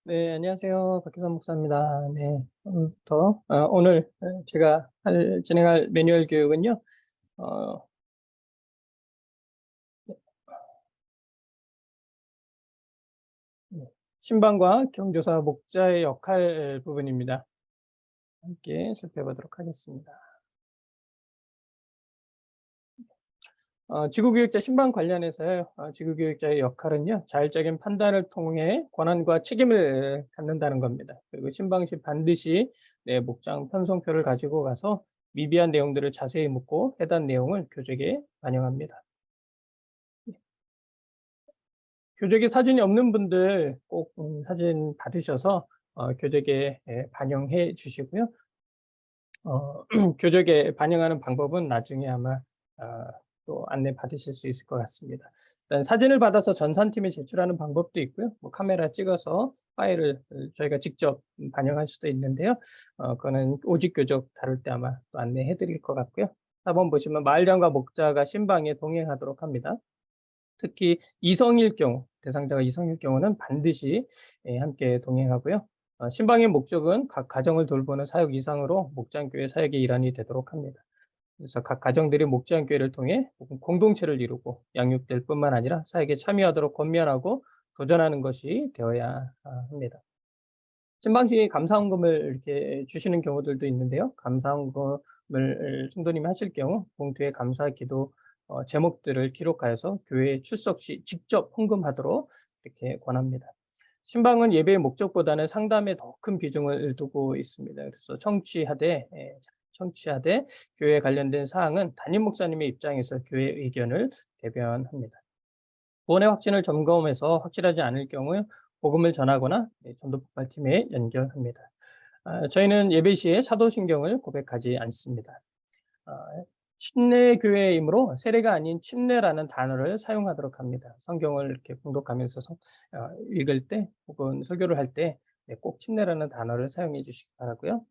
네, 안녕하세요. 박혜선 목사입니다. 네, 오늘 제가 진행할 매뉴얼 교육은요, 어, 네, 신방과 경조사 목자의 역할 부분입니다. 함께 살펴보도록 하겠습니다. 지구교육자 신방 관련해서요, 지구교육자의 역할은요, 자율적인 판단을 통해 권한과 책임을 갖는다는 겁니다. 그리고 신방 시 반드시 목장 편성표를 가지고 가서 미비한 내용들을 자세히 묻고 해당 내용을 교재에 반영합니다. 교재에 사진이 없는 분들 꼭 사진 받으셔서 교재에 반영해 주시고요. 교재에 반영하는 방법은 나중에 아마 아, 또 안내 받으실 수 있을 것 같습니다. 일단 사진을 받아서 전산팀에 제출하는 방법도 있고요. 뭐 카메라 찍어서 파일을 저희가 직접 반영할 수도 있는데요. 그거는 오직 교적 다룰 때 아마 또 안내해 드릴 것 같고요. 4번 보시면 마을장과 목자가 신방에 동행하도록 합니다. 특히 이성일 경우, 대상자가 이성일 경우는 반드시 함께 동행하고요. 신방의 목적은 각 가정을 돌보는 사역 이상으로 목장교회 사역의 일환이 되도록 합니다. 그래서 각 가정들이 목장교회를 통해 공동체를 이루고 양육될 뿐만 아니라 사역에 참여하도록 권면하고 도전하는 것이 되어야 합니다. 신방식이 감사헌금을 이렇게 주시는 경우들도 있는데요. 감사헌금을 성도님이 하실 경우 봉투에 감사 기도 제목들을 기록하여서 교회에 출석 시 직접 헌금하도록 이렇게 권합니다. 신방은 예배의 목적보다는 상담에 더 큰 비중을 두고 있습니다. 그래서 청취하되 교회에 관련된 사항은 담임 목사님의 입장에서 교회 의견을 대변합니다. 구원의 확신을 점검해서 확실하지 않을 경우에 복음을 전하거나 전도 폭발팀에 연결합니다. 저희는 예배 시에 사도신경을 고백하지 않습니다. 아, 침례 교회이므로 세례가 아닌 침례라는 단어를 사용하도록 합니다. 성경을 이렇게 봉독하면서 읽을 때 혹은 설교를 할 때 꼭 침례라는 단어를 사용해 주시기 바라고요.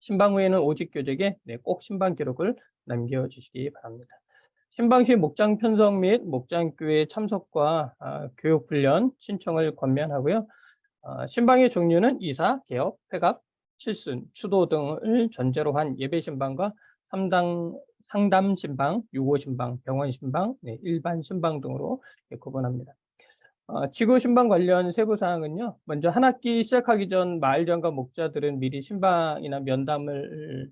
신방 후에는 오직 교적에 꼭 신방 기록을 남겨주시기 바랍니다. 신방 시 목장 편성 및 목장교회 참석과 교육 훈련 신청을 권면하고요. 신방의 종류는 이사, 개업, 회갑, 칠순, 추도 등을 전제로 한 예배 신방과 상담 신방, 유고 신방, 병원 신방, 일반 신방 등으로 구분합니다. 지구 신방 관련 세부 사항은요. 먼저 한 학기 시작하기 전 마을장과 목자들은 미리 신방이나 면담을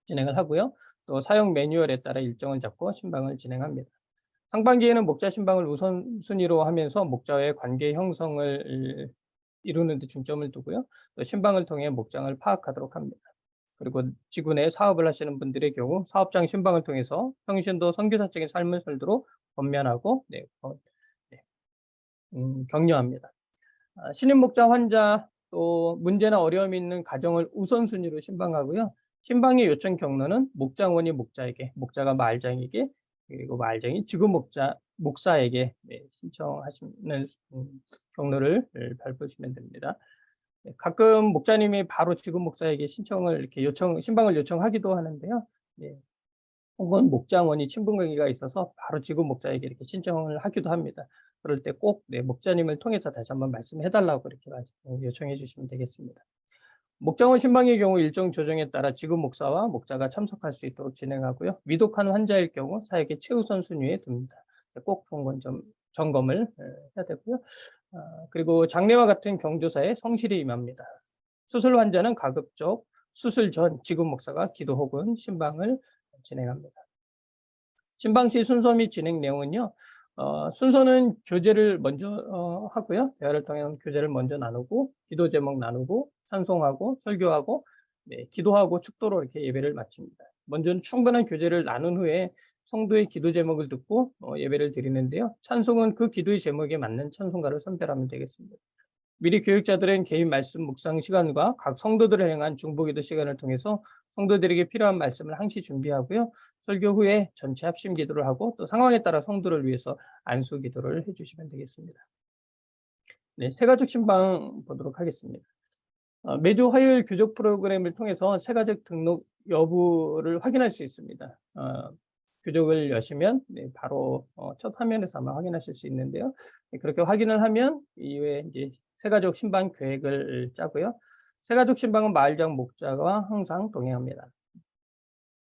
진행을 하고요. 또 사용 매뉴얼에 따라 일정을 잡고 신방을 진행합니다. 상반기에는 목자 신방을 우선순위로 하면서 목자와의 관계 형성을 이루는 데 중점을 두고요. 또 신방을 통해 목장을 파악하도록 합니다. 그리고 지구 내 사업을 하시는 분들의 경우 사업장 신방을 통해서 평신도 선교사적인 삶을 살도록 권면하고 네, 격려합니다. 신임 목자 환자 또 문제나 어려움이 있는 가정을 우선순위로 신방하고요. 신방의 요청 경로는 목장원이 목자에게, 목자가 마을장에게, 그리고 마을장이 지구 목사에게 신청하시는 경로를 밟으시면 됩니다. 가끔 목자님이 바로 지구 목사에게 신청을 이렇게 신방을 요청하기도 하는데요. 혹은 목장원이 친분관계가 있어서 바로 지구 목자에게 이렇게 신청을 하기도 합니다. 그럴 때 꼭 목자님을 통해서 다시 한번 말씀해 달라고 이렇게 요청해 주시면 되겠습니다. 목장원 신방의 경우 일정 조정에 따라 지구 목사와 목자가 참석할 수 있도록 진행하고요. 위독한 환자일 경우 사역의 최우선 순위에 둡니다. 꼭 그건 좀 점검을 해야 되고요. 그리고 장례와 같은 경조사에 성실히 임합니다. 수술 환자는 가급적 수술 전 지구 목사가 기도 혹은 신방을 진행합니다. 신방 시 순서 및 진행 내용은요. 순서는 교제를 먼저 하고요. 대화를 통해 교제를 먼저 나누고 기도 제목 나누고 찬송하고 설교하고 기도하고 축도로 이렇게 예배를 마칩니다. 먼저는 충분한 교제를 나눈 후에 성도의 기도 제목을 듣고 예배를 드리는데요. 찬송은 그 기도의 제목에 맞는 찬송가를 선별하면 되겠습니다. 미리 교육자들은 개인 말씀 묵상 시간과 각 성도들을 향한 중보기도 시간을 통해서 성도들에게 필요한 말씀을 항시 준비하고요. 설교 후에 전체 합심 기도를 하고 또 상황에 따라 성도를 위해서 안수 기도를 해주시면 되겠습니다. 네, 세가족 신방 보도록 하겠습니다. 매주 화요일 교족 프로그램을 통해서 세가족 등록 여부를 확인할 수 있습니다. 교족을 여시면 바로 첫 화면에서 아마 확인하실 수 있는데요. 그렇게 확인을 하면 이후에 이제 새가족 신방 계획을 짜고요. 새가족 신방은 마을장 목자와 항상 동행합니다.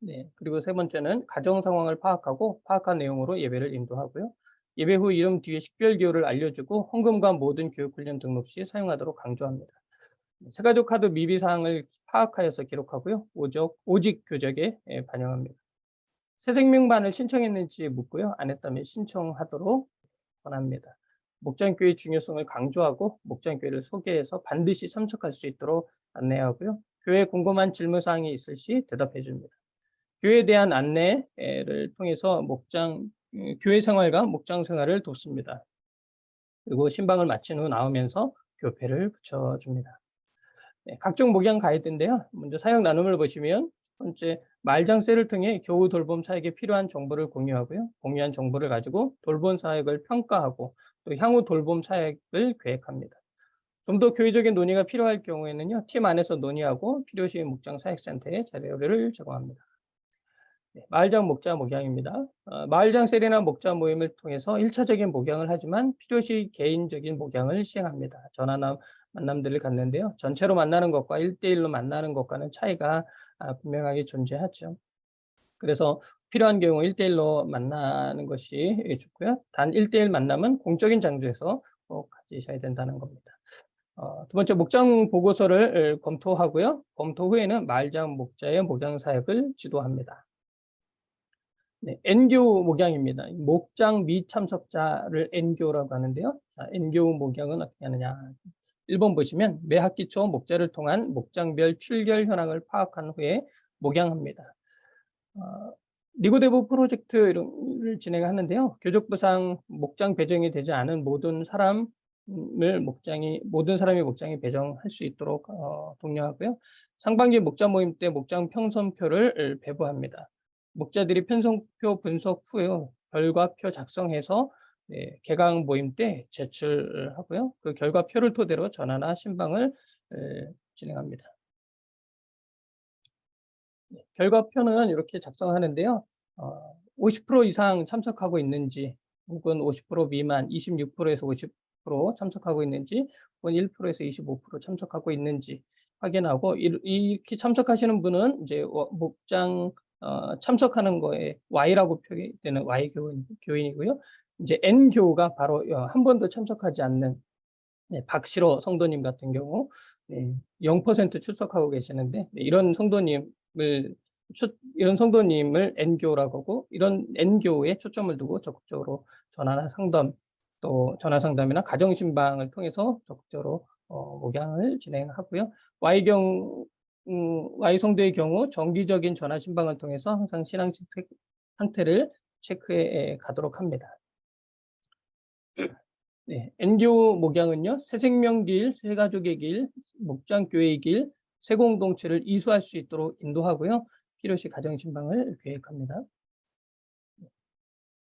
네. 그리고 세 번째는 가정 상황을 파악하고 파악한 내용으로 예배를 인도하고요. 예배 후 이름 뒤에 식별 기호를 알려주고 헌금과 모든 교육 훈련 등록 시 사용하도록 강조합니다. 새가족 카드 미비 사항을 파악하여서 기록하고요. 오직 교적에 반영합니다. 새 생명반을 신청했는지 묻고요. 안 했다면 신청하도록 권합니다. 목장교회 중요성을 강조하고 목장교회를 소개해서 반드시 참석할 수 있도록 안내하고요. 교회에 궁금한 질문사항이 있을 시 대답해 줍니다. 교회에 대한 안내를 통해서 교회 생활과 목장 생활을 돕습니다. 그리고 신방을 마친 후 나오면서 교패를 붙여줍니다. 네, 각종 목양 가이드인데요. 먼저 사역 나눔을 보시면 첫 번째 말장세를 통해 교우 돌봄 사역에 필요한 정보를 공유하고요. 공유한 정보를 가지고 돌봄 사역을 평가하고 또 향후 돌봄 사역을 계획합니다. 좀 더 교회적인 논의가 필요할 경우에는요. 팀 안에서 논의하고 필요시 목장 사역센터에 자료를 제공합니다. 네, 마을장 목자 목양입니다. 마을장 세례나 목자 모임을 통해서 1차적인 목양을 하지만 필요시 개인적인 목양을 시행합니다. 전화나 만남들을 갖는데요. 전체로 만나는 것과 1대1로 만나는 것과는 차이가 분명하게 존재하죠. 그래서 필요한 경우 1대1로 만나는 것이 좋고요. 단 1대1 만남은 공적인 장소에서 꼭 가지셔야 된다는 겁니다. 두 번째 목장 보고서를 검토하고요. 검토 후에는 마을장 목자의 목양 사역을 지도합니다. 네, N교 목양입니다. 목장 미참석자를 N교라고 하는데요. 자, N교 목양은 어떻게 하느냐. 1번 보시면 매 학기 초 목자를 통한 목장별 출결 현황을 파악한 후에 목양합니다. 리고데브 프로젝트를 진행하는데요. 교족부상 목장 배정이 되지 않은 모든 사람이 목장에 배정할 수 있도록 독려하고요. 상반기 목장 모임 때 목장 평선표를 배부합니다. 목자들이 편성표 분석 후에 결과표 작성해서 개강 모임 때 제출하고요. 그 결과표를 토대로 전화나 신방을 진행합니다. 결과표는 이렇게 작성하는데요. 50% 이상 참석하고 있는지 혹은 50% 미만 26%에서 50% 참석하고 있는지 혹은 1%에서 25% 참석하고 있는지 확인하고 이렇게 참석하시는 분은 이제 목장 참석하는 거에 Y라고 표기되는 Y 교인이고요. 이제 N 교가 바로 한 번도 참석하지 않는 박시로 성도님 같은 경우 0% 출석하고 계시는데 이런 성도님을 N교라고 하고 이런 N교에 초점을 두고 적극적으로 전화 상담이나 가정 신방을 통해서 적극적으로 목양을 진행하고요. Y 성도의 경우 정기적인 전화 신방을 통해서 항상 신앙 상태를 체크해 가도록 합니다. 네, N교 목양은요, 새생명길, 새가족의 길, 목장교회의 길, 새공동체를 이수할 수 있도록 인도하고요. 필요시 가정신방을 계획합니다.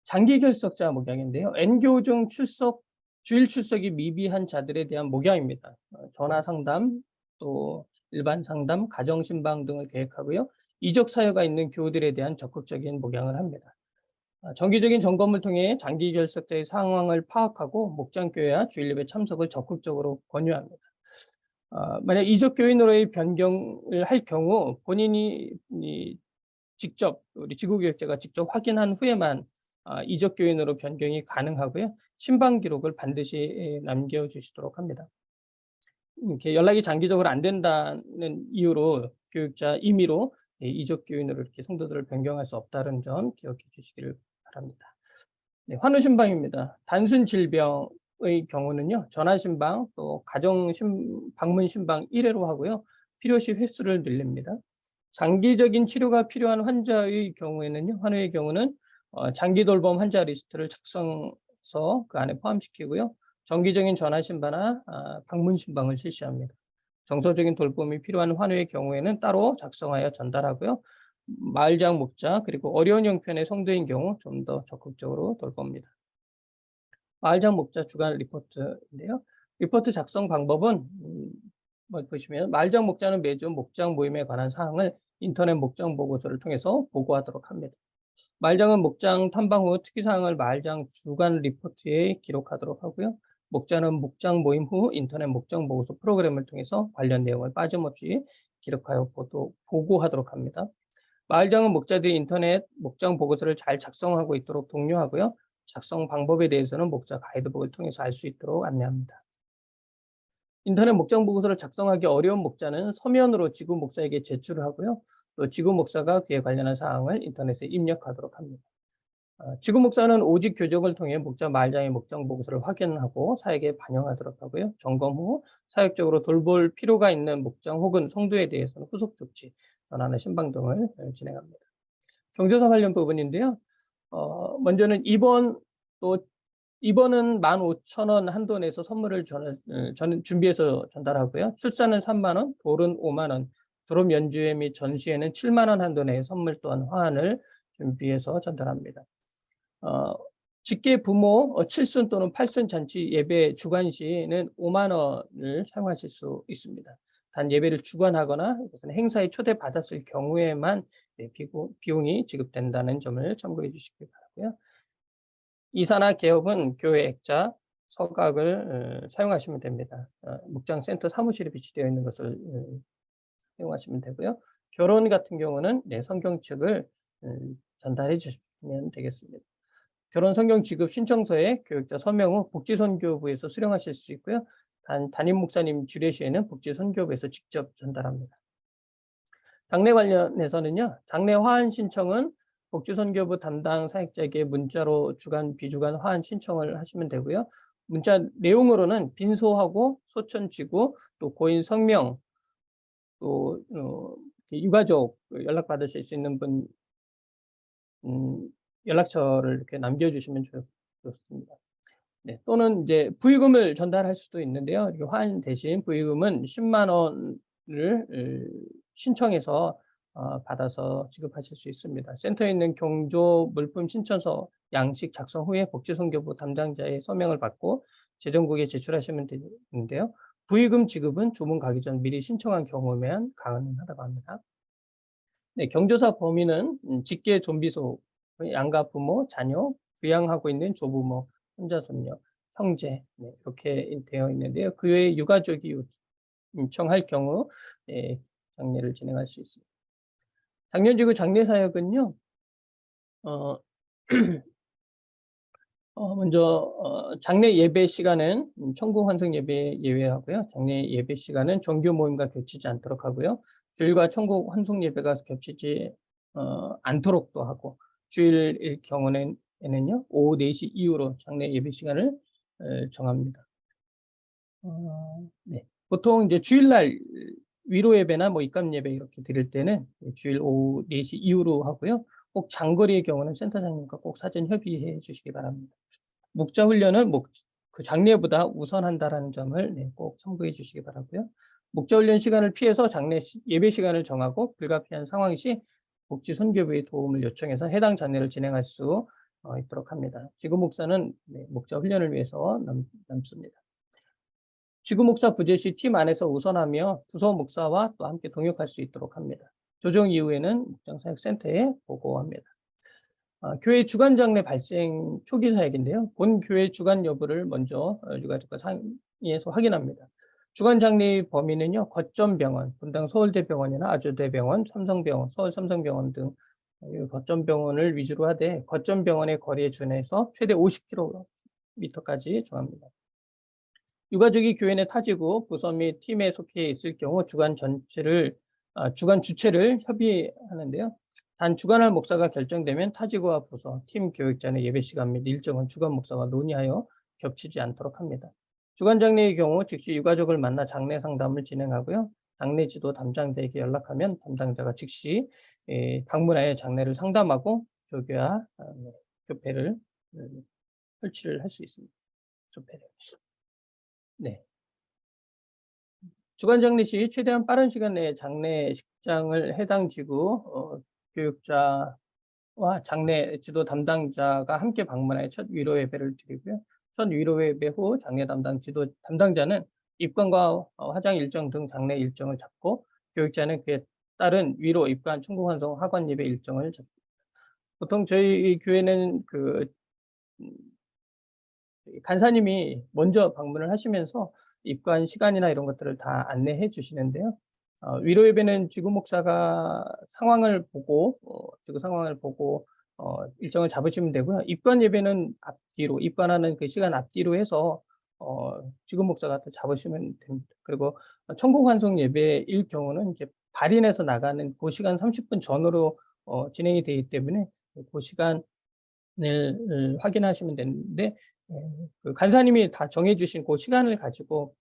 장기 결석자 목양인데요. N교 중 주일 출석이 미비한 자들에 대한 목양입니다. 전화 상담, 또 일반 상담, 가정신방 등을 계획하고요. 이적 사유가 있는 교우들에 대한 적극적인 목양을 합니다. 정기적인 점검을 통해 장기 결석자의 상황을 파악하고 목장교회와 주일예배 참석을 적극적으로 권유합니다. 만약 이적 교인으로의 변경을 할 경우 본인이 직접 우리 지구교역자가 직접 확인한 후에만 이적 교인으로 변경이 가능하고요. 신방 기록을 반드시 남겨주시도록 합니다. 이렇게 연락이 장기적으로 안 된다는 이유로 교육자 임의로 이적 교인으로 이렇게 성도들을 변경할 수 없다는 점 기억해 주시기를 바랍니다. 네, 환우 신방입니다. 단순 질병의 경우는요, 전화 신방 또 방문 신방 1회로 하고요. 필요시 횟수를 늘립니다. 장기적인 치료가 필요한 환자의 경우에는요, 환우의 경우는 장기 돌봄 환자 리스트를 작성해서 그 안에 포함시키고요. 정기적인 전화 신방이나 방문 신방을 실시합니다. 정서적인 돌봄이 필요한 환우의 경우에는 따로 작성하여 전달하고요. 마을장 목자 그리고 어려운 형편의 성도인 경우 좀 더 적극적으로 돌봅니다. 마을장 목자 주간 리포트인데요. 리포트 작성 방법은 보시면 마을장 목자는 매주 목장 모임에 관한 사항을 인터넷 목장 보고서를 통해서 보고하도록 합니다. 마을장은 목장 탐방 후 특이사항을 마을장 주간 리포트에 기록하도록 하고요. 목자는 목장 모임 후 인터넷 목장 보고서 프로그램을 통해서 관련 내용을 빠짐없이 기록하여 보고하도록 합니다. 마을장은 목자들이 인터넷 목장 보고서를 잘 작성하고 있도록 독려하고요. 작성 방법에 대해서는 목자 가이드북을 통해서 알 수 있도록 안내합니다. 인터넷 목장 보고서를 작성하기 어려운 목자는 서면으로 지구 목사에게 제출을 하고요. 또 지구 목사가 그에 관련한 사항을 인터넷에 입력하도록 합니다. 지구 목사는 오직 교정을 통해 목자 마을장의 목장 보고서를 확인하고 사역에 반영하도록 하고요. 점검 후 사역적으로 돌볼 필요가 있는 목장 혹은 성도에 대해서는 후속 조치, 전환의 신방 등을 진행합니다. 경조사 관련 부분인데요. 먼저는 입원은 15,000원 한도 내에서 선물을 저는 준비해서 전달하고요. 출산은 3만 원, 돌은 5만 원, 졸업 연주회 및 전시회는 7만 원 한도 내에 선물 또한 화환을 준비해서 전달합니다. 직계 부모 칠순 또는 팔순 잔치 예배 주관 시에는 5만 원을 사용하실 수 있습니다. 단 예배를 주관하거나 행사에 초대받았을 경우에만 비용이 지급된다는 점을 참고해 주시기 바라고요. 이사나 개업은 교회 액자, 서각을 사용하시면 됩니다. 목장센터 사무실에 비치되어 있는 것을 사용하시면 되고요. 결혼 같은 경우는 성경책을 전달해 주시면 되겠습니다. 결혼 성경 지급 신청서에 교육자 서명 후 복지선교부에서 수령하실 수 있고요. 담임 목사님 주례시에는 복지선교부에서 직접 전달합니다. 장례 관련해서는요. 장례 화환 신청은 복지선교부 담당 사역자에게 문자로 주간, 비주간 화환 신청을 하시면 되고요. 문자 내용으로는 빈소하고 소천지구, 또 고인 성명, 또 유가족 연락받으실 수 있는 분 연락처를 이렇게 남겨주시면 좋습니다. 네, 또는 이제 부의금을 전달할 수도 있는데요. 화환 대신 부의금은 10만 원을 신청해서 받아서 지급하실 수 있습니다. 센터에 있는 경조 물품 신청서 양식 작성 후에 복지선교부 담당자의 서명을 받고 재정국에 제출하시면 되는데요. 부의금 지급은 조문 가기 전 미리 신청한 경우면 가능하다고 합니다. 네, 경조사 범위는 직계 좀비소, 양가 부모, 자녀, 부양하고 있는 조부모, 혼자 손녀, 형제 이렇게 되어 있는데요. 그 외에 유가족이 요청할 경우 장례를 진행할 수 있습니다. 장년지구 장례 사역은요. 어, 먼저 장례 예배 시간은 천국 환송 예배 예외하고요. 장례 예배 시간은 정규 모임과 겹치지 않도록 하고요. 주일과 천국 환송 예배가 겹치지 않도록도 하고, 주일일 경우에는요 오후 4시 이후로 장례 예배 시간을 정합니다. 네. 보통 이제 주일날 위로 예배나 뭐 입감 예배 이렇게 드릴 때는 주일 오후 4시 이후로 하고요. 꼭 장거리의 경우는 센터장님과 꼭 사전 협의해 주시기 바랍니다. 목자 훈련은 그 장례보다 우선한다라는 점을 꼭 참고해 주시기 바라고요. 목자 훈련 시간을 피해서 장례 예배 시간을 정하고 불가피한 상황 시 복지 선교부의 도움을 요청해서 해당 장례를 진행할 수 있도록 합니다. 지구 목사는 목자 훈련을 위해서 남습니다. 지구 목사 부재 시 팀 안에서 우선하며 부서 목사와 또 함께 동역할 수 있도록 합니다. 조정 이후에는 목장사역센터에 보고합니다. 교회 주간 장례 발생 초기 사역인데요. 본 교회 주간 여부를 먼저 유가족과 상의해서 확인합니다. 주간 장례 범위는요. 거점병원, 분당 서울대병원이나 아주대병원, 삼성병원, 서울 삼성병원 등 거점병원을 위주로 하되 거점병원의 거리에 준해서 최대 50km까지 정합니다. 유가족이 교회 내 타지구, 부서 및 팀에 속해 있을 경우 주간 주체를 협의하는데요. 단 주관할 목사가 결정되면 타지구와 부서, 팀 교육자의 예배 시간 및 일정은 주관 목사와 논의하여 겹치지 않도록 합니다. 주간 장례의 경우 즉시 유가족을 만나 장례 상담을 진행하고요. 장례 지도 담당자에게 연락하면 담당자가 즉시 방문하여 장례를 상담하고 조교와 교패를 설치를 할 수 있습니다. 조패를. 네. 주간 장례 시 최대한 빠른 시간 내에 장례식장을 해당 지구 교육자와 장례 지도 담당자가 함께 방문하여 첫 위로 예배를 드리고요. 첫 위로 예배 후 장례 담당 지도 담당자는 입관과 화장 일정 등 장례 일정을 잡고 교육자는 그에 따른 위로 입관, 천국 환송, 하관 예배 일정을 잡습니다. 보통 저희 교회는 간사님이 먼저 방문을 하시면서 입관 시간이나 이런 것들을 다 안내해 주시는데요. 위로 예배는 지구 목사가 상황을 보고 지구 상황을 보고 일정을 잡으시면 되고요. 입관 예배는 앞뒤로 입관하는 그 시간 앞뒤로 해서 지구 목사가 또 잡으시면 됩니다. 그리고 천국 환송 예배일 경우는 이제 발인해서 나가는 그 시간 30분 전으로 진행이 되기 때문에 그 시간을 확인하시면 되는데 그 간사님이 다 정해 주신 그 시간을 가지고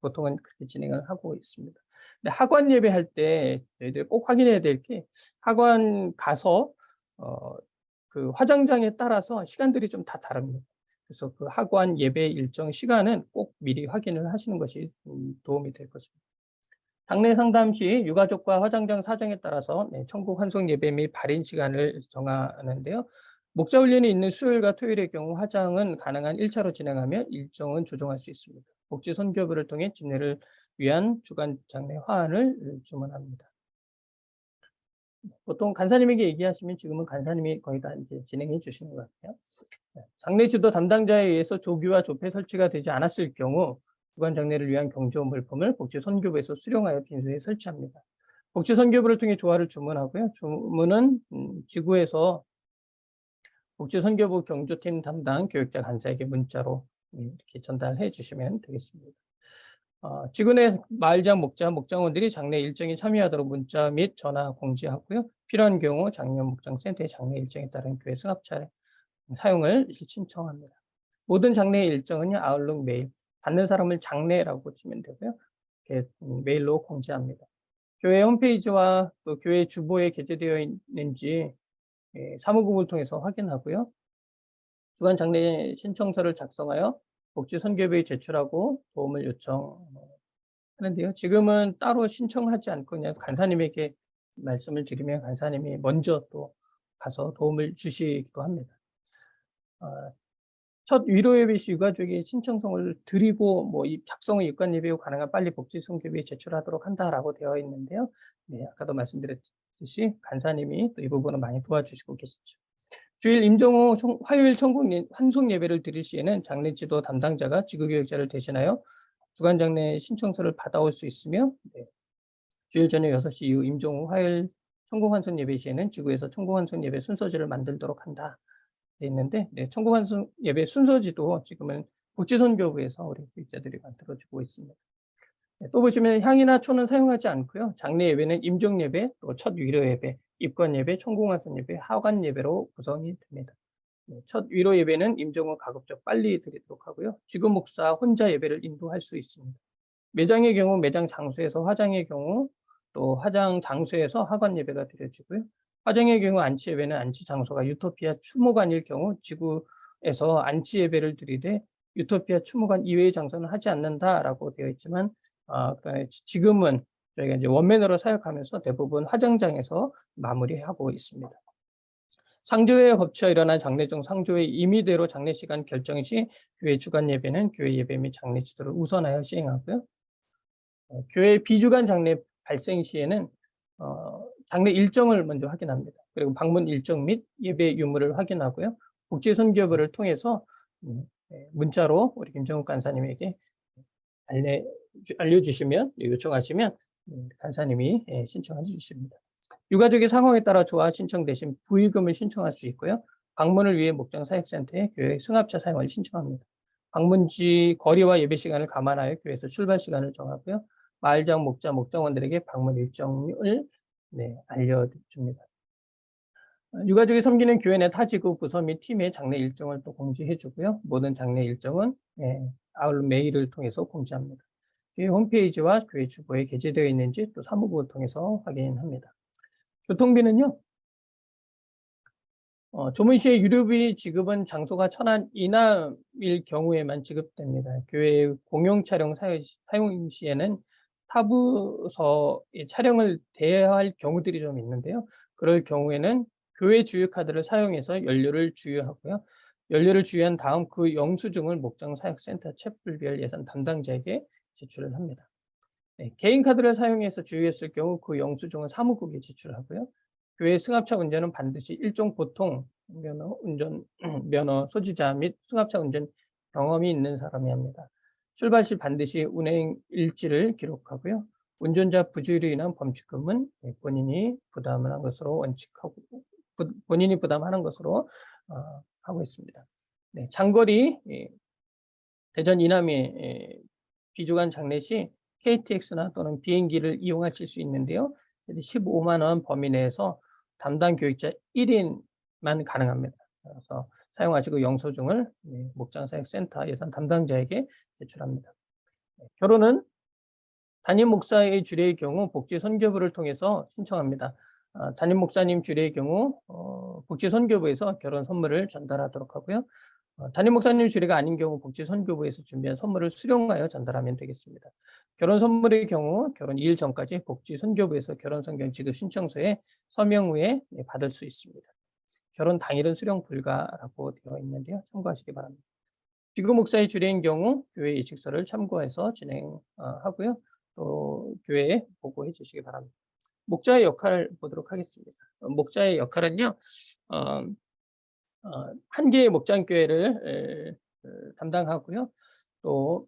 보통은 그렇게 진행을 하고 있습니다. 근데 학원 예배할 때 저희들이 꼭 확인해야 될 게 학원 가서 그 화장장에 따라서 시간들이 좀 다 다릅니다. 그래서 그 학원 예배 일정 시간은 꼭 미리 확인을 하시는 것이 도움이 될 것입니다. 장례 상담 시 유가족과 화장장 사정에 따라서 천국 환송 예배 및 발인 시간을 정하는데요. 목자 훈련이 있는 수요일과 토요일의 경우 화장은 가능한 1차로 진행하며 일정은 조정할 수 있습니다. 목지 선교부를 통해 집례를 위한 주간 장례 화환을 주문합니다. 보통 간사님에게 얘기하시면 지금은 간사님이 거의 다 이제 진행해 주시는 것 같아요. 장례 지도 담당자에 의해서 조기와 조폐 설치가 되지 않았을 경우 주간 장례를 위한 경조 물품을 복지 선교부에서 수령하여 빈소에 설치합니다. 복지 선교부를 통해 조화를 주문하고요. 주문은 지구에서 복지 선교부 경조팀 담당 교육자 간사에게 문자로 이렇게 전달해 주시면 되겠습니다. 지구 내 마을장, 목장원들이 장례 일정에 참여하도록 문자 및 전화 공지하고요. 필요한 경우 장례 목장센터의 장례 일정에 따른 교회 승합차 사용을 신청합니다. 모든 장례 일정은요, 아웃룩 메일, 받는 사람을 장례라고 치면 되고요. 이렇게 메일로 공지합니다. 교회 홈페이지와 또 교회 주보에 게재되어 있는지 사무국을 통해서 확인하고요. 주간 장례 신청서를 작성하여 복지 선교부에 제출하고 도움을 요청하는데요. 지금은 따로 신청하지 않고 그냥 간사님에게 말씀을 드리면 간사님이 먼저 또 가서 도움을 주시기도 합니다. 첫 위로 예배 시 유가족이 신청서를 드리고 이 작성은 입관 예배 후 가능한 빨리 복지 선교부에 제출하도록 한다라고 되어 있는데요. 네, 아까도 말씀드렸듯이 간사님이 또 이 부분은 많이 도와주시고 계시죠. 주일 임종 후 화요일 천국 환송 예배를 드릴 시에는 장례 지도 담당자가 지구교육자를 대신하여 주간 장례 신청서를 받아올 수 있으며 주일 저녁 6시 이후 임종 후 화요일 천국 환송 예배 시에는 지구에서 천국 환송 예배 순서지를 만들도록 한다. 돼 있는데 천국 환송 예배 순서지도 지금은 복지선교부에서 우리 교육자들이 만들어주고 있습니다. 또 보시면 향이나 초는 사용하지 않고요. 장례 예배는 임종 예배, 또 첫 위로 예배, 입관 예배, 천국 환송 예배, 하관 예배로 구성이 됩니다. 첫 위로 예배는 임종 후 가급적 빨리 드리도록 하고요. 지구 목사 혼자 예배를 인도할 수 있습니다. 매장의 경우 매장 장소에서, 화장의 경우 또 화장 장소에서 하관 예배가 드려지고요. 화장의 경우 안치 예배는 안치 장소가 유토피아 추모관일 경우 지구에서 안치 예배를 드리되 유토피아 추모관 이외의 장소는 하지 않는다라고 되어 있지만 그러나 지금은 저희가 이제 원맨으로 사역하면서 대부분 화장장에서 마무리하고 있습니다. 상조회에 거쳐 일어난 장례 중 상조회 임의대로 장례 시간 결정 시 교회 주간 예배는 교회 예배 및 장례 지도를 우선하여 시행하고요. 교회 비주간 장례 발생 시에는 장례 일정을 먼저 확인합니다. 그리고 방문 일정 및 예배 유무를 확인하고요. 복지선교부를 통해서 문자로 우리 김정욱 간사님에게 알려주시면, 요청하시면 간사님이 신청해 주십니다. 유가족의 상황에 따라 조화 신청 대신 부의금을 신청할 수 있고요. 방문을 위해 목장 사역센터에 교회 승합차 사용을 신청합니다. 방문지 거리와 예배 시간을 감안하여 교회에서 출발 시간을 정하고요. 마을장, 목자, 목장원들에게 방문 일정을 알려줍니다. 유가족이 섬기는 교회 내 타지구 부서 및 팀의 장례 일정을 또 공지해 주고요. 모든 장례 일정은 아울러 메일을 통해서 공지합니다. 교회 홈페이지와 교회 주보에 게재되어 있는지 또 사무국을 통해서 확인합니다. 교통비는요. 조문 시에 유료비 지급은 장소가 천안 이남일 경우에만 지급됩니다. 교회 공용 차량 사용 시에는 타부서의 차량을 대여할 경우들이 좀 있는데요. 그럴 경우에는 교회 주유카드를 사용해서 연료를 주유하고요. 연료를 주유한 다음 그 영수증을 목장 사역센터 챗불별 예산 담당자에게 제출을 합니다. 개인 카드를 사용해서 주유했을 경우 그 영수증은 사무국에 제출하고요. 교회 승합차 운전은 반드시 일종 보통 면허 소지자 및 승합차 운전 경험이 있는 사람이 합니다. 출발 시 반드시 운행 일지를 기록하고요. 운전자 부주의로 인한 범칙금은 본인이 부담하는 것으로 원칙하고 본인이 부담하는 것으로 하고 있습니다. 네, 장거리 대전 이남에 비주간 장례 시 KTX나 또는 비행기를 이용하실 수 있는데요. 15만 원 범위 내에서 담당 교육자 1인만 가능합니다. 그래서 사용하시고 영수증을 목장사역센터 예산 담당자에게 제출합니다. 결혼은 담임 목사의 주례의 경우 복지 선교부를 통해서 신청합니다. 담임 목사님 주례의 경우 복지 선교부에서 결혼 선물을 전달하도록 하고요. 담임 목사님 주례가 아닌 경우 복지 선교부에서 준비한 선물을 수령하여 전달하면 되겠습니다. 결혼 선물의 경우 결혼 2일 전까지 복지 선교부에서 결혼 성경 지급 신청서에 서명 후에 받을 수 있습니다. 결혼 당일은 수령 불가라고 되어 있는데요. 참고하시기 바랍니다. 지구 목사의 주례인 경우 교회 예측서를 참고해서 진행하고요. 또 교회에 보고해 주시기 바랍니다. 목자의 역할을 보도록 하겠습니다. 목자의 역할은요. 한 개의 목장교회를 담당하고요. 또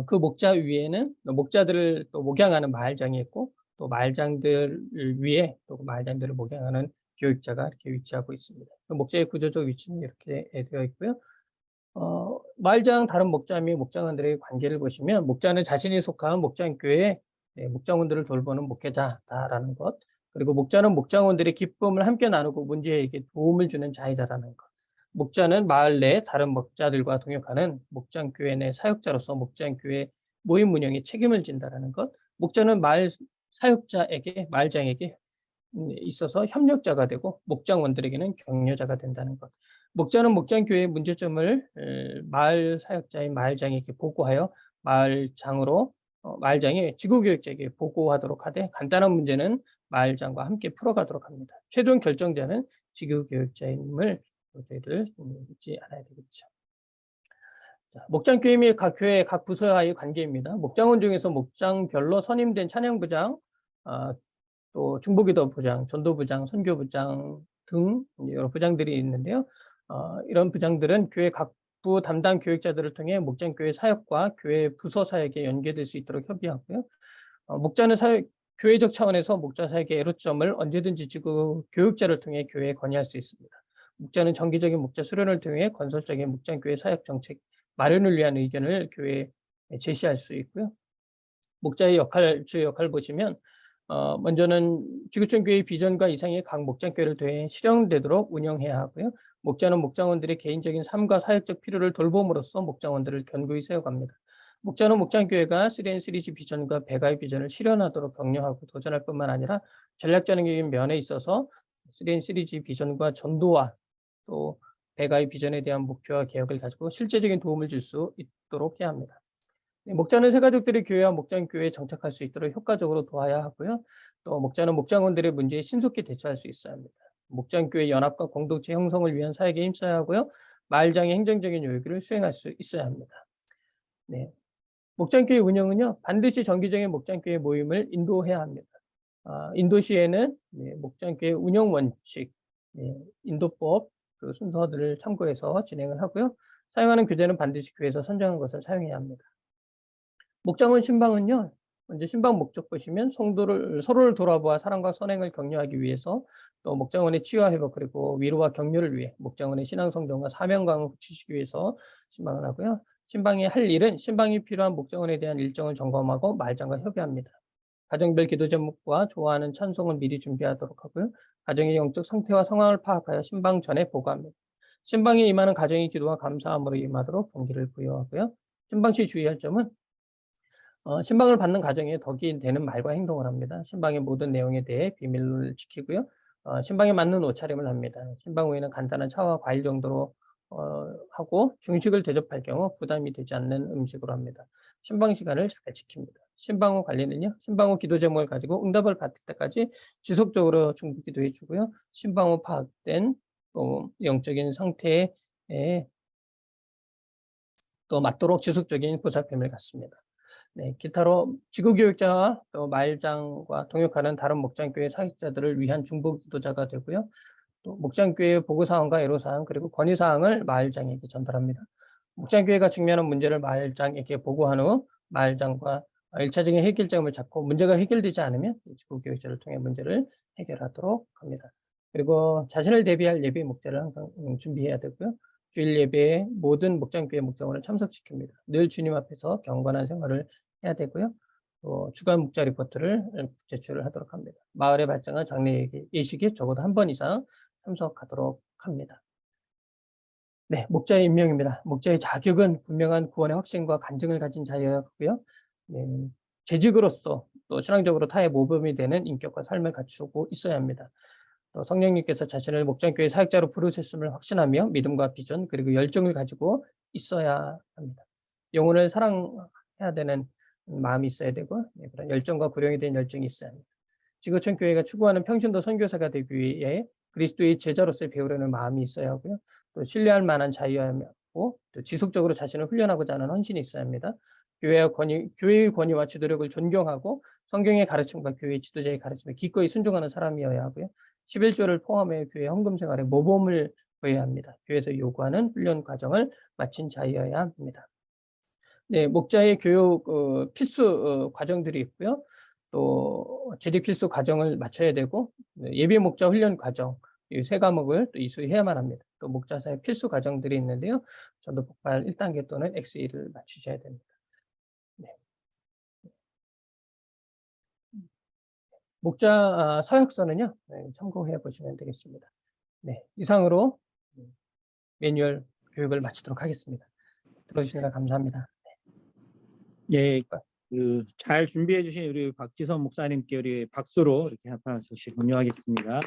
그 목자 위에는 목자들을 또 목양하는 마을장이 있고 또 마을장들 위에 또 마을장들을 목양하는 교육자가 이렇게 위치하고 있습니다. 그 목자의 구조적 위치는 이렇게 되어 있고요. 마을장 다른 목자 및 목장원들의 관계를 보시면 목자는 자신이 속한 목장교회의 목장원들을 돌보는 목회자다라는 것, 그리고 목자는 목장원들의 기쁨을 함께 나누고 문제에게 도움을 주는 자이다라는 것, 목자는 마을 내 다른 목자들과 동역하는 목장교회 내 사역자로서 목장교회 모임 운영에 책임을 진다라는 것, 목자는 마을 사역자에게 마을장에게 있어서 협력자가 되고 목장원들에게는 격려자가 된다는 것. 목자는 목장교회의 문제점을 마을 사역자인 마을장에게 보고하여 마을장이 지구교육자에게 보고하도록 하되 간단한 문제는 마을장과 함께 풀어가도록 합니다. 최종 결정자는 지구교육자임을 저희들 잊지 않아야 되겠죠. 목장교회 및 각 교회 각 부서와의 관계입니다. 목장원 중에서 목장별로 선임된 찬양부장, 또 중보기도부장, 전도부장, 선교부장 등 여러 부장들이 있는데요. 이런 부장들은 교회 각부 담당 교육자들을 통해 목장교회 사역과 교회 부서 사역에 연계될 수 있도록 협의하고요. 목자는 교회적 차원에서 목자 사역의 애로점을 언제든지 지구 교육자를 통해 교회에 건의할 수 있습니다. 목자는 정기적인 목자 수련을 통해 건설적인 목장교회 사역 정책 마련을 위한 의견을 교회에 제시할 수 있고요. 목자의 주요 역할 보시면 먼저는 지구촌 교회의 비전과 이상의 각 목장교회를 통해 실현되도록 운영해야 하고요. 목자는 목장원들의 개인적인 삶과 사역적 필요를 돌봄으로써 목장원들을 견고히 세워갑니다. 목자는 목장교회가 3N3G 비전과 배가의 비전을 실현하도록 격려하고 도전할 뿐만 아니라 전략적인 면에 있어서 3N3G 비전과 전도와 또 배가의 비전에 대한 목표와 계획을 가지고 실제적인 도움을 줄 수 있도록 해야 합니다. 목자는 새가족들이 교회와 목장교회에 정착할 수 있도록 효과적으로 도와야 하고요. 또 목자는 목장원들의 문제에 신속히 대처할 수 있어야 합니다. 목장교회 연합과 공동체 형성을 위한 사역에 힘써야 하고요. 마을장의 행정적인 요구를 수행할 수 있어야 합니다. 네. 목장교회 운영은요, 반드시 정기적인 목장교회 모임을 인도해야 합니다. 인도시에는 목장교회 운영 원칙, 인도법 그 순서들을 참고해서 진행을 하고요. 사용하는 교재는 반드시 교회에서 선정한 것을 사용해야 합니다. 목장원 신방은요, 먼저 신방 목적 보시면 서로를 돌아보아 사랑과 선행을 격려하기 위해서, 또 목장원의 치유와 회복 그리고 위로와 격려를 위해 목장원의 신앙 성장과 사명감을 붙이시기 위해서 신방을 하고요. 신방이 할 일은 신방이 필요한 목장원에 대한 일정을 점검하고 마을장과 협의합니다. 가정별 기도 제목과 좋아하는 찬송을 미리 준비하도록 하고요. 가정의 영적 상태와 상황을 파악하여 신방 전에 보고합니다. 신방에 임하는 가정의 기도와 감사함으로 임하도록 동기를 부여하고요. 신방 시 주의할 점은 신방을 받는 가정에 덕이 되는 말과 행동을 합니다. 신방의 모든 내용에 대해 비밀을 지키고요. 신방에 맞는 옷차림을 합니다. 신방 후에는 간단한 차와 과일 정도로 하고 중식을 대접할 경우 부담이 되지 않는 음식으로 합니다. 신방 시간을 잘 지킵니다. 신방 후 관리는요. 신방 후 기도 제목을 가지고 응답을 받을 때까지 지속적으로 중보 기도해 주고요. 신방 후 파악된 영적인 상태에 또 맞도록 지속적인 보살핌을 갖습니다. 네, 기타로 지구교육자와 또 마을장과 동역하는 다른 목장교회 사역자들을 위한 중보기도자가 되고요. 또 목장교회 보고사항과 애로사항 그리고 건의사항을 마을장에게 전달합니다. 목장교회가 직면한 문제를 마을장에게 보고한 후 마을장과 1차적인 해결점을 잡고 문제가 해결되지 않으면 지구교육자를 통해 문제를 해결하도록 합니다. 그리고 자신을 대비할 예배 목자를 항상 준비해야 되고요. 주일 예배에 모든 목장교회 목장원을 참석시킵니다. 늘 주님 앞에서 경건한 생활을 해야 되고요. 또 주간 목자 리포트를 제출을 하도록 합니다. 마을의 발전과 장례 예식에 적어도 한 번 이상 참석하도록 합니다. 네, 목자의 임명입니다. 목자의 자격은 분명한 구원의 확신과 간증을 가진 자였고요. 네, 재직으로서 또 신앙적으로 타의 모범이 되는 인격과 삶을 갖추고 있어야 합니다. 또 성령님께서 자신을 목장교회 사역자로 부르셨음을 확신하며 믿음과 비전 그리고 열정을 가지고 있어야 합니다. 영혼을 사랑해야 되는 마음이 있어야 되고 그런 열정과 구령에 대한 열정이 있어야 합니다. 지구촌 교회가 추구하는 평신도 선교사가 되기 위해 그리스도의 제자로서 배우려는 마음이 있어야 하고요. 또 신뢰할 만한 자유여야 하고 또 지속적으로 자신을 훈련하고자 하는 헌신이 있어야 합니다. 교회의 권위와 지도력을 존경하고 성경의 가르침과 교회 지도자의 가르침에 기꺼이 순종하는 사람이어야 하고요. 11조를 포함해 교회 헌금 생활에 모범을 보여야 합니다. 교회에서 요구하는 훈련 과정을 마친 자여야 합니다. 네, 목자의 교육 필수 과정들이 있고요. 또 재직 필수 과정을 마쳐야 되고 예비 목자 훈련 과정 이 세 과목을 또 이수해야만 합니다. 또 목자사의 필수 과정들이 있는데요. 전도 폭발 1단계 또는 X1을 마치셔야 됩니다. 네. 목자 서약서는요. 네, 참고해 보시면 되겠습니다. 네, 이상으로 매뉴얼 교육을 마치도록 하겠습니다. 들어주시느라 감사합니다. 예, 잘 준비해 주신 우리 박지선 목사님께 우리 박수로 이렇게 한판 하나씩 운영하겠습니다.